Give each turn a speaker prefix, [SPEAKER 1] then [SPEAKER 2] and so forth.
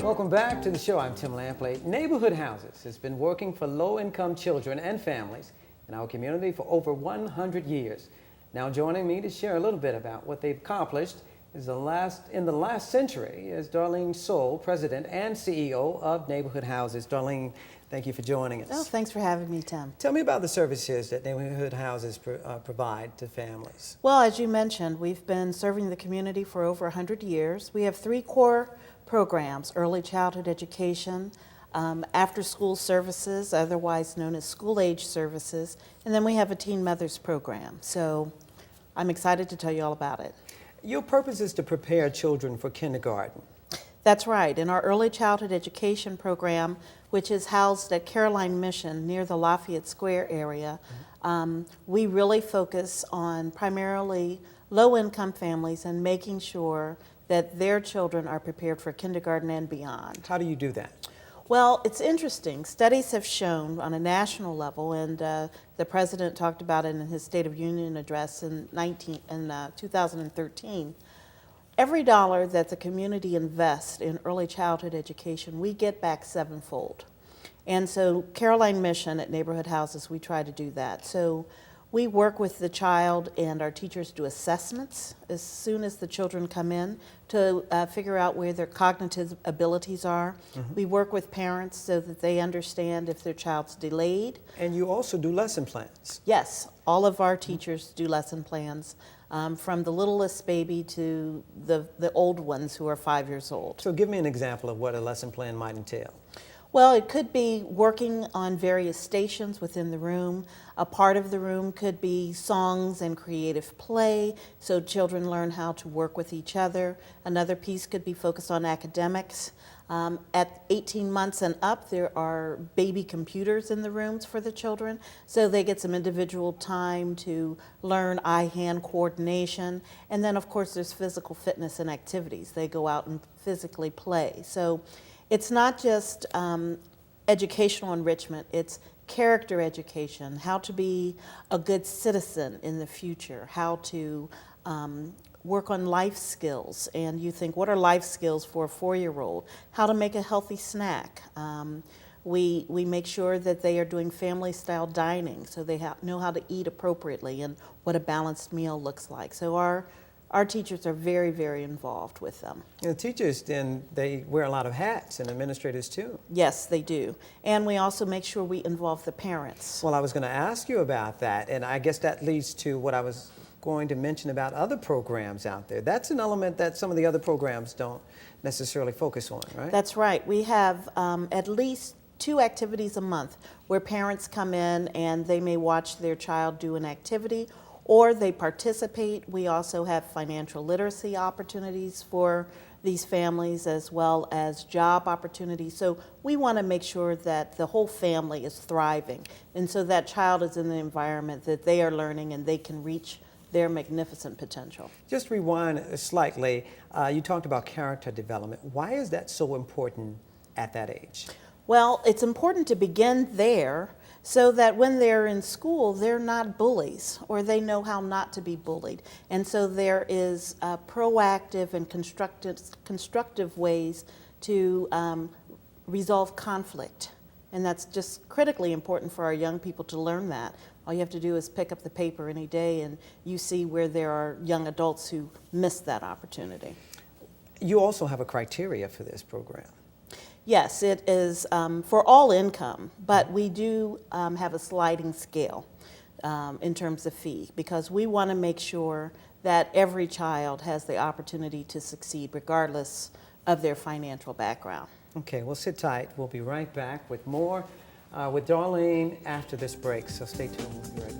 [SPEAKER 1] Welcome back to the show. I'm Tim Lampley. Neighborhood Houses has been working for low-income children and families in our community for over 100 years. Now joining me to share a little bit about what they've accomplished in the last century is Darlene Sowell, President and CEO of Neighborhood Houses. Darlene, thank you for joining us.
[SPEAKER 2] Oh, thanks for having me, Tim.
[SPEAKER 1] Tell me about the services that Neighborhood Houses provide to families.
[SPEAKER 2] Well, as you mentioned, we've been serving the community for over 100 years. We have three core programs: early childhood education, after-school services, otherwise known as school-age services, and then we have a teen mothers program. So I'm excited to tell you all about it.
[SPEAKER 1] Your purpose is to prepare children for kindergarten.
[SPEAKER 2] That's right. In our early childhood education program, which is housed at Caroline Mission near the Lafayette Square area, we really focus on primarily low-income families and making sure that their children are prepared for kindergarten and beyond.
[SPEAKER 1] How do you do that?
[SPEAKER 2] Well, it's interesting. Studies have shown on a national level, and the president talked about it in his State of Union address in 2013, every dollar that the community invests in early childhood education, we get back sevenfold. And so Caroline Mission at Neighborhood Houses, we try to do that. So we work with the child, and our teachers do assessments as soon as the children come in to figure out where their cognitive abilities are. Mm-hmm. We work with parents so that they understand if their child's delayed.
[SPEAKER 1] And you also do lesson plans.
[SPEAKER 2] Yes, all of our teachers do lesson plans, from the littlest baby to the old ones who are 5 years old.
[SPEAKER 1] So give me an example of what a lesson plan might entail.
[SPEAKER 2] Well, it could be working on various stations within the room. A part of the room could be songs and creative play, so children learn how to work with each other. Another piece could be focused on academics. At 18 months and up, there are baby computers in the rooms for the children, so they get some individual time to learn eye-hand coordination. And then, of course, there's physical fitness and activities. They go out and physically play. So it's not just educational enrichment, it's character education, how to be a good citizen in the future, how to work on life skills. And you think, what are life skills for a 4-year-old? How to make a healthy snack. We make sure that they are doing family-style dining, so they know how to eat appropriately and what a balanced meal looks like. So our teachers are very, very involved with them.
[SPEAKER 1] The teachers, then, they wear a lot of hats, and administrators too.
[SPEAKER 2] Yes, they do. And we also make sure we involve the parents.
[SPEAKER 1] Well, I was going to ask you about that, and I guess that leads to what I was going to mention about other programs out there. That's an element that some of the other programs don't necessarily focus on, right?
[SPEAKER 2] That's right. We have at least 2 activities a month where parents come in and they may watch their child do an activity, or they participate. We also have financial literacy opportunities for these families, as well as job opportunities. So we want to make sure that the whole family is thriving, and so that child is in the environment that they are learning and they can reach their magnificent potential.
[SPEAKER 1] Just rewind slightly. You talked about character development. Why is that so important at that age?
[SPEAKER 2] Well, it's important to begin there so that when they're in school, they're not bullies, or they know how not to be bullied. And so there is proactive and constructive ways to resolve conflict. And that's just critically important for our young people to learn that. All you have to do is pick up the paper any day and you see where there are young adults who miss that opportunity.
[SPEAKER 1] You also have a criteria for this program.
[SPEAKER 2] Yes, it is for all income, but we do have a sliding scale in terms of fee, because we want to make sure that every child has the opportunity to succeed regardless of their financial background.
[SPEAKER 1] Okay, well, sit tight. We'll be right back with more with Darlene after this break, so stay tuned. We'll be right back.